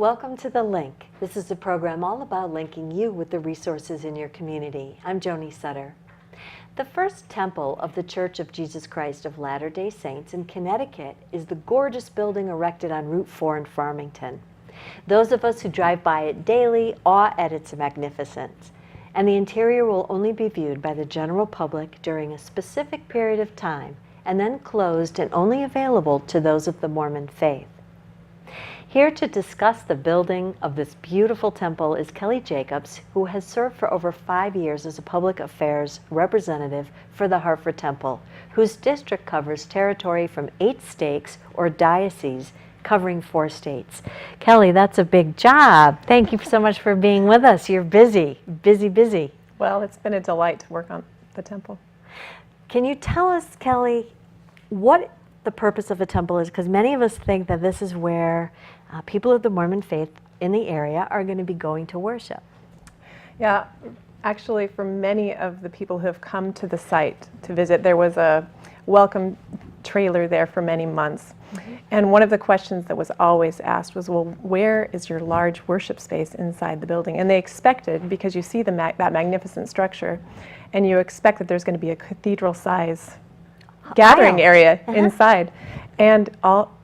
Welcome to The Link. This is a program all about linking you with the resources in your community. I'm Joanie Sutter. The first temple of the Church of Jesus Christ of Latter-day Saints in Connecticut is the gorgeous building erected on Route 4 in Farmington. Those of us who drive by it daily awe at its magnificence, and the interior will only be viewed by the general public during a specific period of time, and then closed and only available to those of the Mormon faith. Here to discuss the building of this beautiful temple is Kelly Jacobs, who has served for over 5 years as a public affairs representative for the Hartford Temple, whose district covers territory from 8 states or dioceses covering 4 states. Kelly, that's a big job. Thank you so much for being with us. You're busy, busy. Well, it's been a delight to work on the temple. Can you tell us, Kelly, what the purpose of a temple is? Because many of us think that this is where people of the Mormon faith in the area are going to be going to worship. Yeah, actually for many of the people who have come to the site to visit, there was a welcome trailer there for many months. Mm-hmm. And one of the questions that was always asked was, well, where is your large worship space inside the building? And they expected, because you see that magnificent structure, and you expect that there's going to be a cathedral-size gathering area inside. And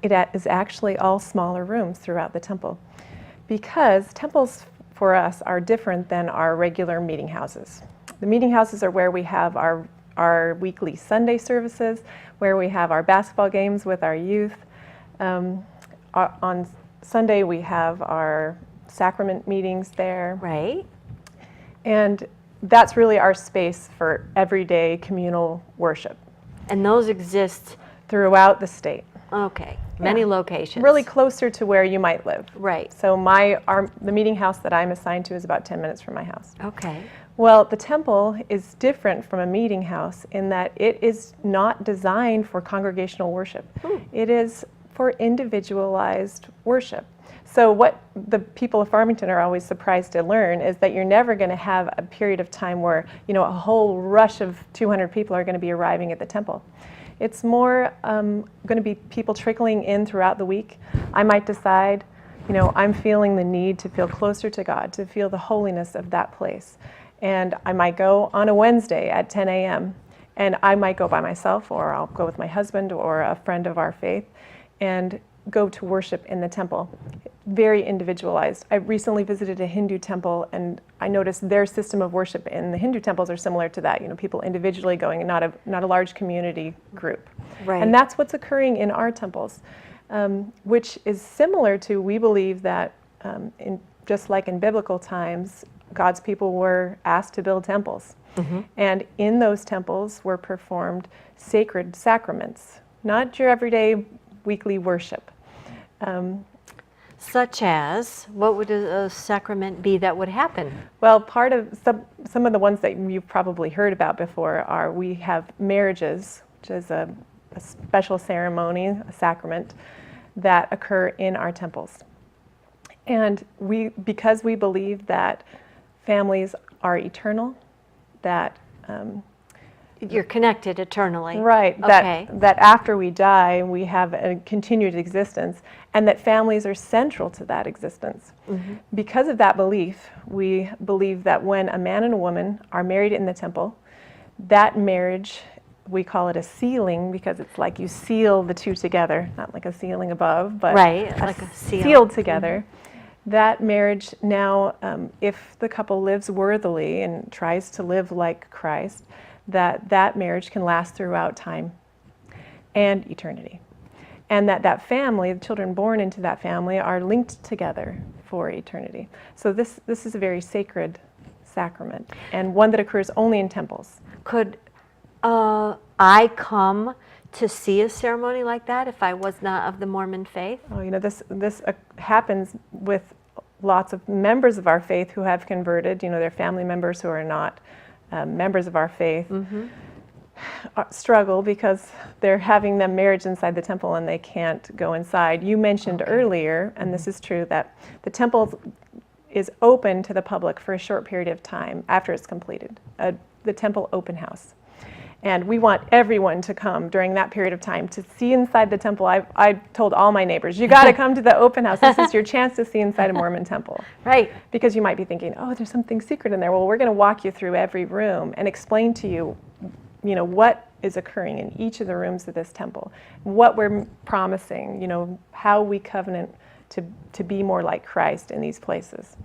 it is actually all smaller rooms throughout the temple, because temples for us are different than our regular meeting houses. The meeting houses are where we have our weekly Sunday services, where we have our basketball games with our youth. On Sunday we have our sacrament meetings there. Right. And that's really our space for everyday communal worship. And those exist throughout the state. Okay, many locations. Really closer to where you might live. Right. So the meeting house that I'm assigned to is about 10 minutes from my house. Okay. Well, the temple is different from a meeting house in that it is not designed for congregational worship. It is for individualized worship. So what the people of Farmington are always surprised to learn is that you're never going to have a period of time where, a whole rush of 200 people are going to be arriving at the temple. It's more going to be people trickling in throughout the week. I might decide, I'm feeling the need to feel closer to God, to feel the holiness of that place. And I might go on a Wednesday at 10 a.m. and I might go by myself, or I'll go with my husband or a friend of our faith and go to worship in the temple. Very individualized. I recently visited a Hindu temple, and I noticed their system of worship in the Hindu temples are similar to that. People individually going, and not a large community group. Right. And that's what's occurring in our temples, which is similar to, we believe that just like in biblical times, God's people were asked to build temples. Mm-hmm. And in those temples were performed sacred sacraments, not your everyday weekly worship. Such as, what would a sacrament be that would happen? Well, part of some of the ones that you've probably heard about before are, we have marriages, which is a special ceremony, a sacrament, that occur in our temples. And because we believe that families are eternal, that you're connected eternally. Right. Okay. That after we die, we have a continued existence, and that families are central to that existence. Mm-hmm. Because of that belief, we believe that when a man and a woman are married in the temple, that marriage, we call it a sealing, because it's like you seal the two together, not like a ceiling above, but right, like a seal. Sealed together. Mm-hmm. That marriage now, if the couple lives worthily and tries to live like Christ, that marriage can last throughout time and eternity. And that family, the children born into that family, are linked together for eternity. So this is a very sacred sacrament, and one that occurs only in temples. Could I come to see a ceremony like that if I was not of the Mormon faith? Oh, this happens with lots of members of our faith who have converted. Their family members who are not members of our faith. Mm-hmm. Struggle because they're having them marriage inside the temple and they can't go inside. You mentioned earlier, and this is true, that the temple is open to the public for a short period of time after it's completed, the temple open house. And we want everyone to come during that period of time to see inside the temple. I told all my neighbors, you got to come to the open house. This is your chance to see inside a Mormon temple. Right. Because you might be thinking, oh, there's something secret in there. Well, we're going to walk you through every room and explain to you, what is occurring in each of the rooms of this temple, what we're promising, how we covenant to be more like Christ in these places.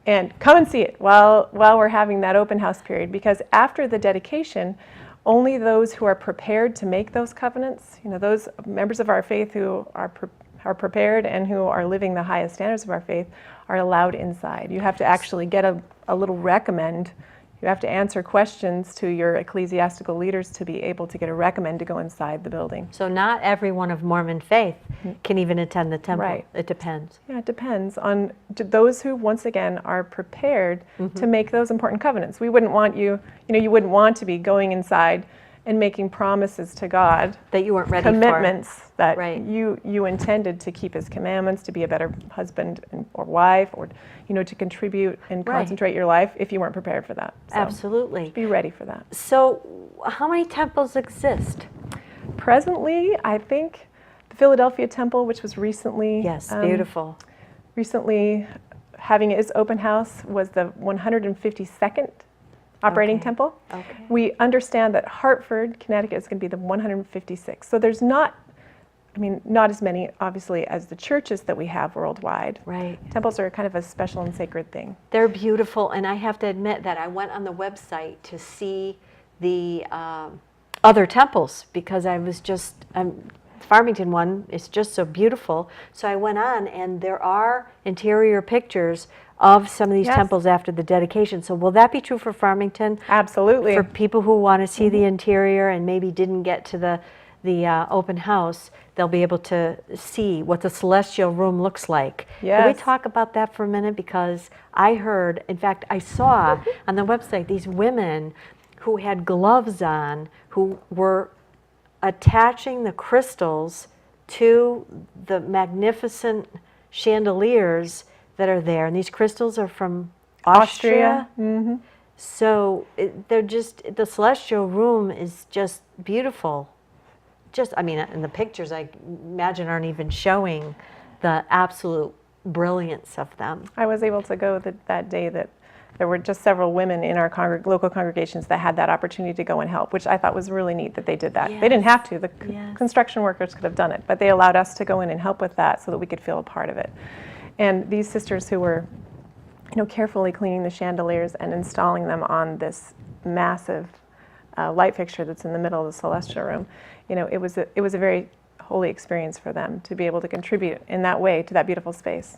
And come and see it while we're having that open house period, because after the dedication, only those who are prepared to make those covenants, those members of our faith who are prepared and who are living the highest standards of our faith, are allowed inside. You have to actually get a little recommend. You have to answer questions to your ecclesiastical leaders to be able to get a recommend to go inside the building. So not everyone of Mormon faith can even attend the temple. Right. It depends. Yeah, it depends on those who, once again, are prepared to make those important covenants. We wouldn't want you wouldn't want to be going inside and making promises to God that you weren't ready commitments for. That right. you intended to keep His commandments, to be a better husband or wife, or to contribute and concentrate your life if you weren't prepared for that. So absolutely. be ready for that. So how many temples exist? Presently, I think the Philadelphia temple, which was recently beautiful. Recently having its open house, was the 152nd operating temple. Okay. We understand that Hartford, Connecticut is going to be the 156th. So there's not as many, obviously, as the churches that we have worldwide. Right. Temples are kind of a special and sacred thing. They're beautiful, and I have to admit that I went on the website to see the other temples because I was Farmington one is just so beautiful. So I went on, and there are interior pictures of some of these temples after the dedication. So will that be true for Farmington? Absolutely. For people who want to see the interior and maybe didn't get to the open house, they'll be able to see what the celestial room looks like. Yes. Can we talk about that for a minute? Because I heard, in fact, I saw on the website these women who had gloves on who were attaching the crystals to the magnificent chandeliers that are there. And these crystals are from Austria. Mm-hmm. So the celestial room is just beautiful. And the pictures I imagine aren't even showing the absolute brilliance of them. I was able to go that day that there were just several women in our local congregations that had that opportunity to go and help, which I thought was really neat that they did that. Yes. They didn't have to. The Yes. construction workers could have done it, but they allowed us to go in and help with that so that we could feel a part of it. And these sisters who were carefully cleaning the chandeliers and installing them on this massive light fixture that's in the middle of the celestial room, it was a very holy experience for them to be able to contribute in that way to that beautiful space.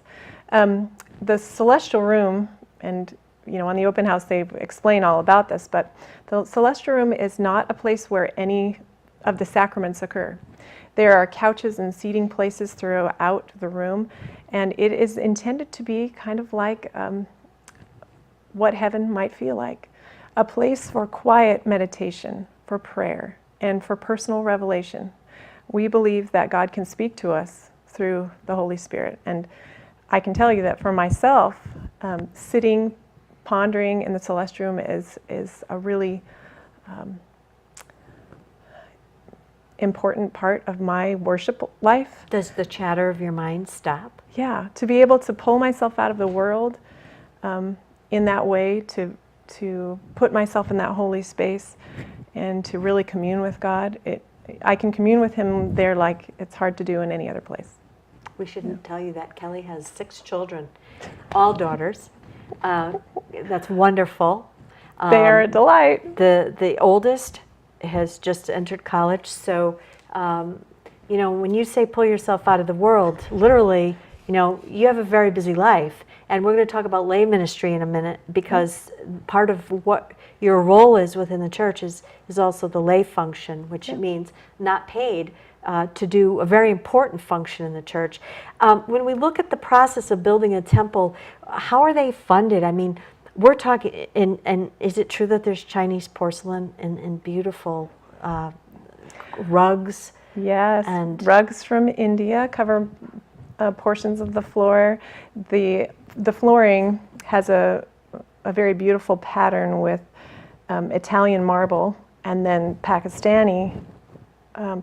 The celestial room, and on the open house they explain all about this, but the celestial room is not a place where any of the sacraments occur. There are couches and seating places throughout the room, and it is intended to be kind of like what heaven might feel like. A place for quiet meditation, for prayer, and for personal revelation. We believe that God can speak to us through the Holy Spirit. And I can tell you that for myself, sitting, pondering in the celestial room is a really important part of my worship life. Does the chatter of your mind stop? Yeah, to be able to pull myself out of the world in that way, to put myself in that holy space and to really commune with God. I can commune with Him there like it's hard to do in any other place. We shouldn't tell you that Kelly has 6 children, all daughters. That's wonderful. They are a delight. The oldest has just entered college, so when you say pull yourself out of the world, literally, you have a very busy life. And we're going to talk about lay ministry in a minute, because part of what your role is within the church is also the lay function, which means not paid to do a very important function in the church. When we look at the process of building a temple, how are they funded? I mean, we're talking, and is it true that there's Chinese porcelain and beautiful rugs? Yes, and rugs from India cover portions of the floor. The flooring has a very beautiful pattern with Italian marble and then Pakistani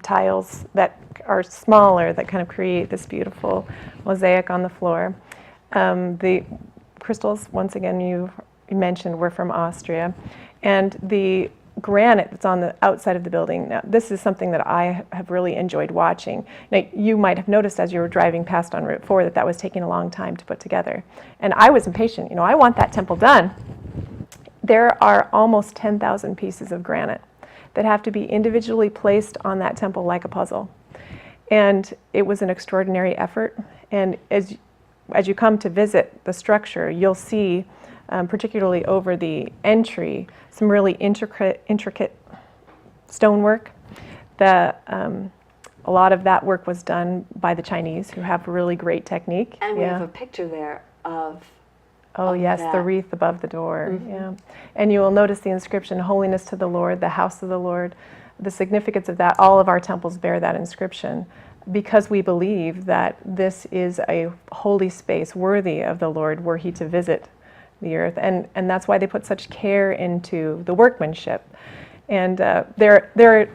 tiles that are smaller that kind of create this beautiful mosaic on the floor. The crystals, once again, you mentioned, were from Austria. And the granite that's on the outside of the building, now, this is something that I have really enjoyed watching. Now, you might have noticed as you were driving past on Route 4 that was taking a long time to put together. And I was impatient. I want that temple done. There are almost 10,000 pieces of granite that have to be individually placed on that temple like a puzzle. And it was an extraordinary effort. And as you come to visit the structure, you'll see, particularly over the entry, some really intricate stonework. A lot of that work was done by the Chinese, who have really great technique. And we have a picture there of yes, that. The wreath above the door. Yeah. And you will notice the inscription, Holiness to the Lord, the house of the Lord. The significance of that, all of our temples bear that inscription, because we believe that this is a holy space worthy of the Lord were he to visit the earth. And that's why they put such care into the workmanship. And there are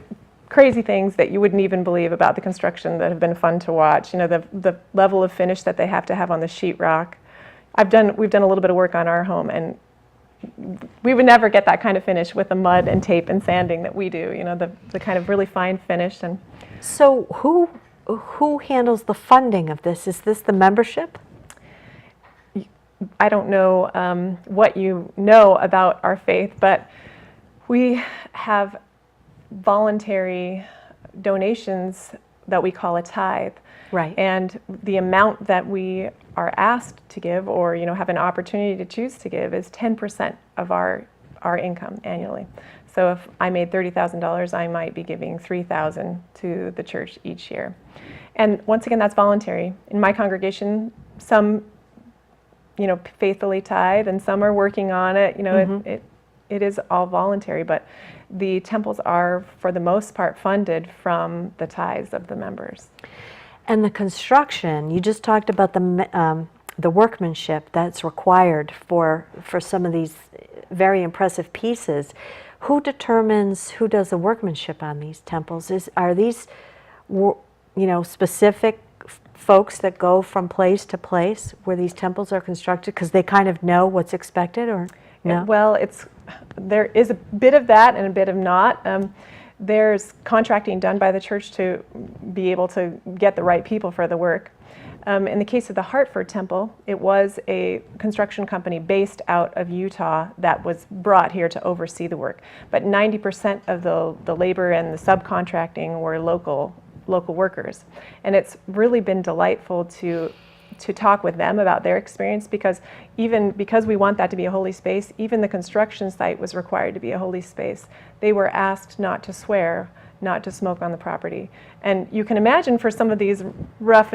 crazy things that you wouldn't even believe about the construction that have been fun to watch. The level of finish that they have to have on the sheetrock. We've done a little bit of work on our home, and we would never get that kind of finish with the mud and tape and sanding that we do. The kind of really fine finish. And so who handles the funding of this? Is this the membership? I don't know what you know about our faith, but we have voluntary donations that we call a tithe. Right. And the amount that we are asked to give, or have an opportunity to choose to give, is 10% of our income annually. So if I made $30,000, I might be giving $3,000 to the church each year. And once again, that's voluntary. In my congregation, some faithfully tithe, and some are working on it. It is all voluntary, but the temples are, for the most part, funded from the tithes of the members. And the construction, you just talked about the workmanship that's required for some of these very impressive pieces. Who determines who does the workmanship on these temples? Are these specific folks that go from place to place where these temples are constructed because they kind of know what's expected, or no? Well, there is a bit of that and a bit of not. There's contracting done by the church to be able to get the right people for the work. In the case of the Hartford temple, it was a construction company based out of Utah that was brought here to oversee the work. But 90% of the labor and the subcontracting were local workers. And it's really been delightful to talk with them about their experience, because we want that to be a holy space, even the construction site was required to be a holy space. They were asked not to swear, not to smoke on the property. And you can imagine for some of these rough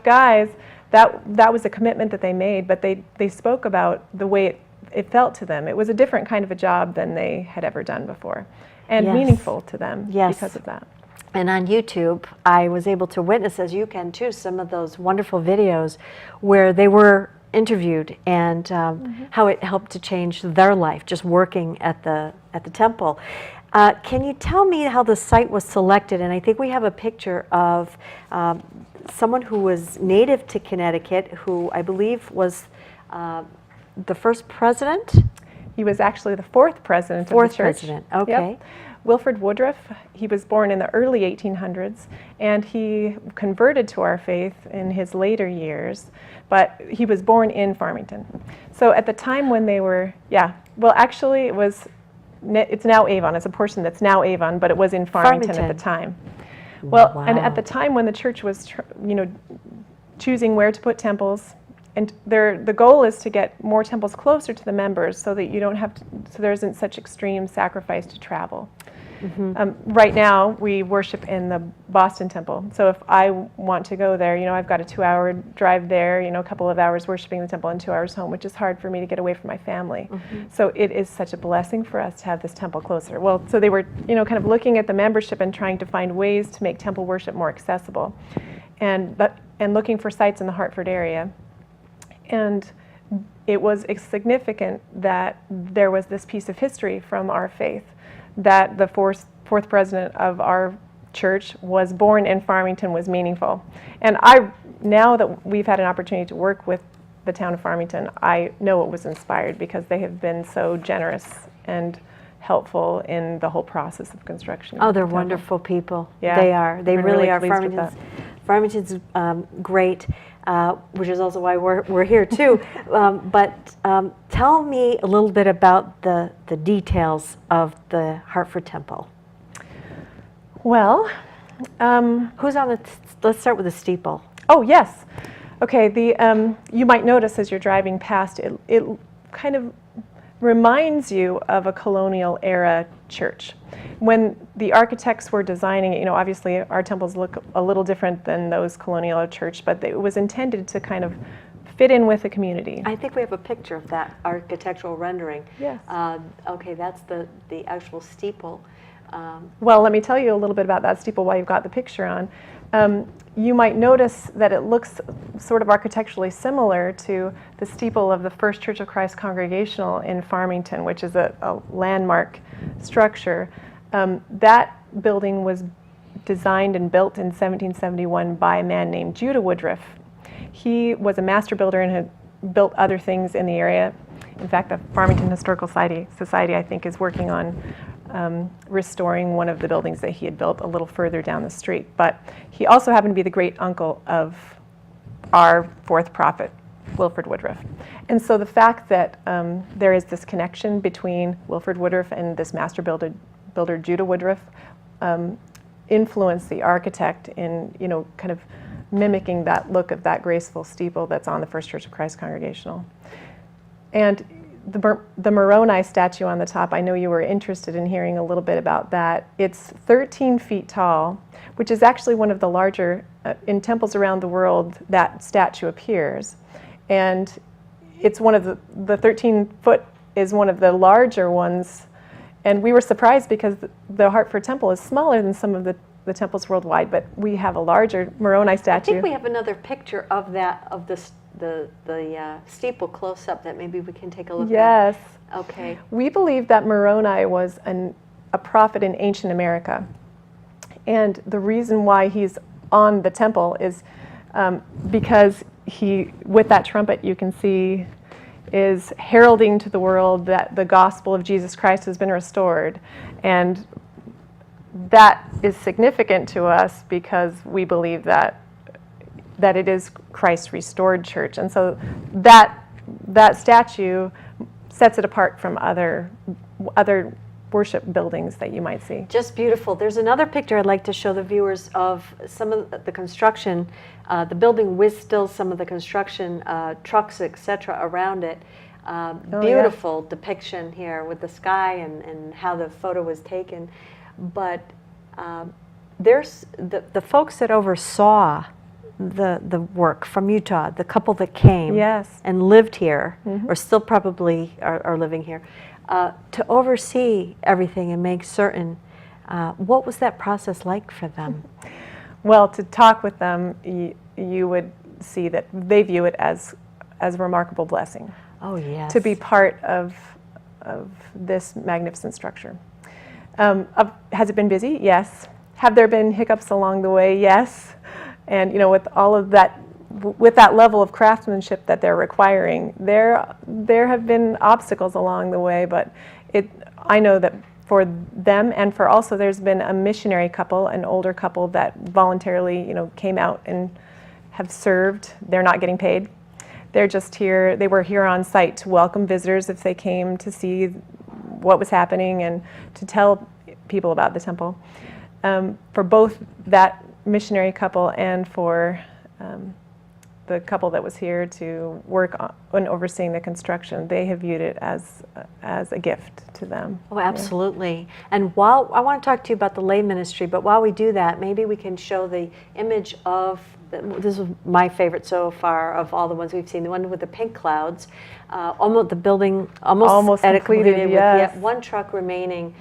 guys, that was a commitment that they made, but they spoke about the way it felt to them. It was a different kind of a job than they had ever done before, and Yes. meaningful to them Yes. because of that. And on YouTube, I was able to witness, as you can too, some of those wonderful videos where they were interviewed and how it helped to change their life just working at the temple. Can you tell me how the site was selected? And I think we have a picture of someone who was native to Connecticut, who I believe was the first president. He was actually the fourth president of the church. Fourth president, okay. Yep. Wilford Woodruff, he was born in the early 1800s, and he converted to our faith in his later years, but he was born in Farmington. So at the time when they were, actually it's now Avon. It's a portion that's now Avon, but it was in Farmington at the time. Well, Wow. And at the time when the church was, choosing where to put temples, and the goal is to get more temples closer to the members so that so there isn't such extreme sacrifice to travel. Mm-hmm. Right now, we worship in the Boston temple. So if I want to go there, I've got a 2-hour drive there, a couple of hours worshiping the temple and 2 hours home, which is hard for me to get away from my family. Mm-hmm. So it is such a blessing for us to have this temple closer. Well, so they were, kind of looking at the membership and trying to find ways to make temple worship more accessible, and looking for sites in the Hartford area. And it was significant that there was this piece of history from our faith that the fourth president of our church was born in Farmington was meaningful. And now that we've had an opportunity to work with the town of Farmington, I know it was inspired because they have been so generous and helpful in the whole process of construction. Oh, they're wonderful people. Yeah, They are. They really are. pleased with that. Farmington's great, which is also why we're here too. But tell me a little bit about the details of the Hartford Temple. Well, Who's on the? Let's start with the steeple. oh yes, okay. You might notice as you're driving past, it kind of reminds you of a colonial era church. When the architects were designing it, obviously our temples look a little different than those colonial church, but it was intended to kind of fit in with the community. I think we have a picture of that architectural rendering. Yes. Okay, that's the actual steeple. Well, let me tell you a little bit about that steeple while you've got the picture on. You might notice that it looks sort of architecturally similar to the steeple of the First Church of Christ Congregational in Farmington, which is a landmark structure. That building was designed and built in 1771 by a man named Judah Woodruff. He was a master builder and had built other things in the area. In fact, the Farmington Historical Society, I think, is working on restoring one of the buildings that he had built a little further down the street. But he also happened to be the great uncle of our fourth prophet, Wilford Woodruff. And so the fact that there is this connection between Wilford Woodruff and this master builder Judah Woodruff influenced the architect in, kind of mimicking that look of that graceful steeple that's on the First Church of Christ Congregational. And the Moroni statue on the top, I know you were interested in hearing a little bit about that. It's 13 feet tall, which is actually one of the larger, in temples around the world, that statue appears. And it's one of the 13 foot is one of the larger ones. And we were surprised because the Hartford Temple is smaller than some of the temples worldwide, but we have a larger Moroni statue. I think we have another picture of that, of the steeple close up that maybe we can take a look Yes. at. Okay. We believe that Moroni was a prophet in ancient America. And the reason why he's on the temple is because he, with that trumpet you can see, is heralding to the world that the gospel of Jesus Christ has been restored. And that is significant to us because we believe that it is Christ's restored church. And so that statue sets it apart from other worship buildings that you might see. Just beautiful. There's another picture I'd like to show the viewers of some of the construction, the building with still some of the construction trucks, etc. around it. Beautiful depiction here with the sky and how the photo was taken. But there's the folks that oversaw the work from Utah, the couple that came Yes. and lived here, Mm-hmm. or still probably are living here, to oversee everything and make certain. What was that process like for them? Well, to talk with them, you would see that they view it as a remarkable blessing. Oh, yes. To be part of this magnificent structure. Has it been busy? Yes. Have there been hiccups along the way? Yes. And with all of that, with that level of craftsmanship that they're requiring, there have been obstacles along the way. But I know that for them, and for also there's been a missionary couple, an older couple that voluntarily came out and have served. They're not getting paid. They're just here. They were here on site to welcome visitors if they came to see what was happening and to tell people about the temple. For both that missionary couple and for the couple that was here to work on overseeing the construction, they have viewed it as a gift to them. Oh, absolutely. Yeah. And while I want to talk to you about the lay ministry, but while we do that, maybe we can show the image of, this is my favorite so far of all the ones we've seen, the one with the pink clouds, almost the building almost completed, yes. with yet one truck remaining.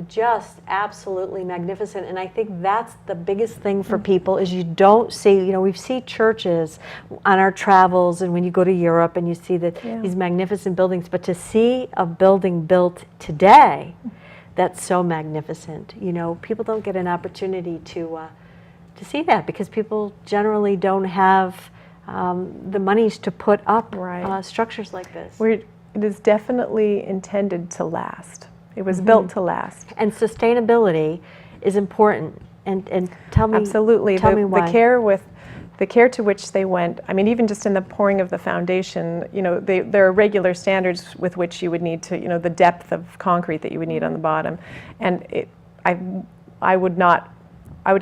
Just absolutely magnificent. And I think that's the biggest thing for people is you don't see, we see churches on our travels and when you go to Europe and you see these magnificent buildings, but to see a building built today that's so magnificent. You know, people don't get an opportunity to see that because people generally don't have the monies to put up structures like this. It is definitely intended to last. It was built to last. And sustainability is important. And tell me, absolutely. Tell me why. The care to which they went, I mean, even just in the pouring of the foundation, you know, there are regular standards with which you would need to, you know, the depth of concrete that you would need on the bottom. And I would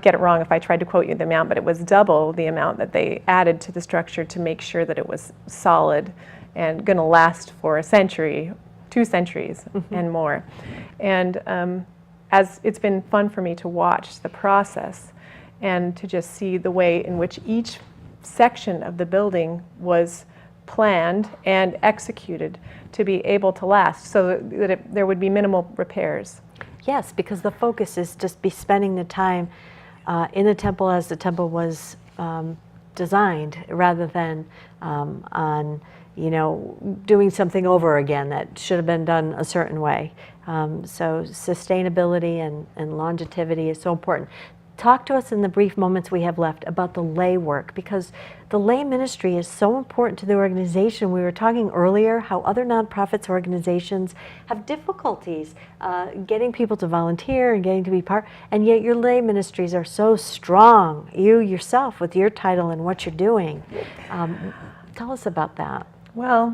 get it wrong if I tried to quote you the amount, but it was double the amount that they added to the structure to make sure that it was solid and going to last for a century, 2 centuries and more. And as it's been fun for me to watch the process and to just see the way in which each section of the building was planned and executed to be able to last so that there would be minimal repairs. Yes, because the focus is just be spending the time in the temple as the temple was designed, rather than on, you know, doing something over again that should have been done a certain way. So sustainability and longevity is so important. Talk to us in the brief moments we have left about the lay work, because the lay ministry is so important to the organization. We were talking earlier how other nonprofits organizations have difficulties getting people to volunteer and getting to be part, and yet your lay ministries are so strong. You yourself, with your title and what you're doing. Tell us about that. Well,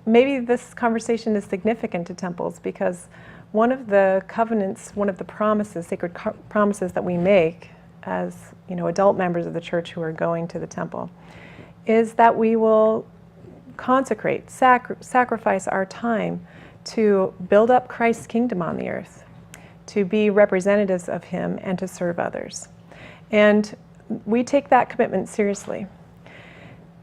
maybe this conversation is significant to temples because one of the covenants, one of the promises, sacred promises that we make as, you know, adult members of the church who are going to the temple is that we will consecrate, sacrifice our time to build up Christ's kingdom on the earth, to be representatives of Him and to serve others. And we take that commitment seriously.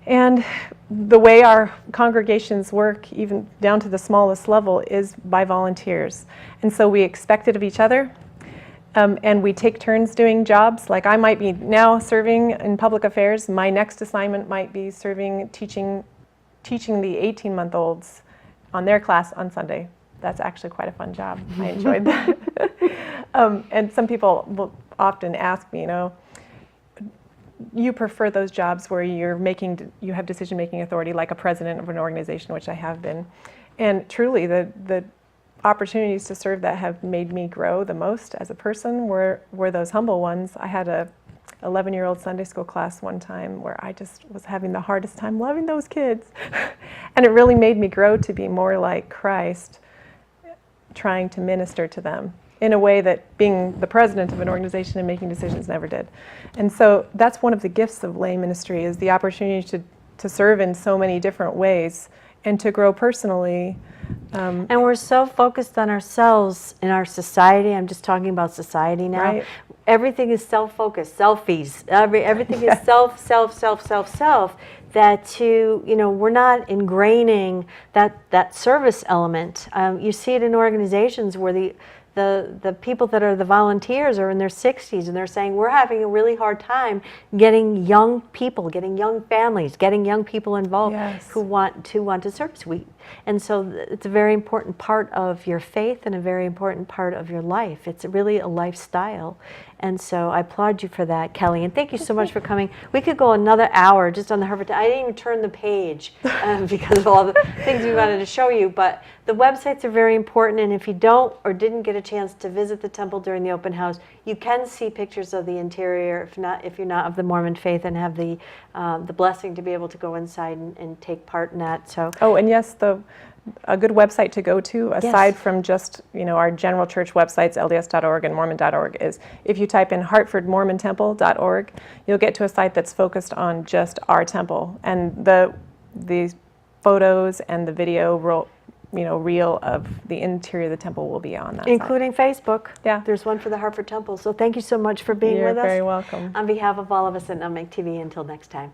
And the way our congregations work, even down to the smallest level, is by volunteers. And so we expect it of each other, and we take turns doing jobs. Like I might be now serving in public affairs. My next assignment might be teaching the 18-month-olds on their class on Sunday. That's actually quite a fun job. I enjoyed that. And some people will often ask me, you know, you prefer those jobs where you have decision-making authority, like a president of an organization, which I have been. And truly, the opportunities to serve that have made me grow the most as a person were those humble ones. I had a 11-year-old Sunday school class one time where I just was having the hardest time loving those kids. And it really made me grow to be more like Christ, trying to minister to them in a way that being the president of an organization and making decisions never did. And so that's one of the gifts of lay ministry, is the opportunity to serve in so many different ways and to grow personally. And we're so focused on ourselves in our society. I'm just talking about society now. Right. Everything is self-focused, selfies. Everything is self, that we're not ingraining that service element. You see it in organizations where the people that are the volunteers are in their 60s, and they're saying we're having a really hard time getting young people, getting young families, getting young people involved. Yes. who want to serve. And so it's a very important part of your faith and a very important part of your life. It's really a lifestyle. And so I applaud you for that, Kelly. And thank you so much for coming. We could go another hour just on the Hartford. I didn't even turn the page because of all the things we wanted to show you. But the websites are very important. And if you don't or didn't get a chance to visit the temple during the open house, you can see pictures of the interior if you're not of the Mormon faith and have the blessing to be able to go inside and take part in that. So. Oh, and yes, a good website to go to, aside from just our general church websites, LDS.org and Mormon.org, is if you type in HartfordMormonTemple.org, you'll get to a site that's focused on just our temple, and the photos and the video reel of the interior of the temple will be on that including site. Facebook. Yeah. There's one for the Hartford Temple. So thank you so much for being You're with us. very welcome. On behalf of all of us at Nutmeg TV, until next time.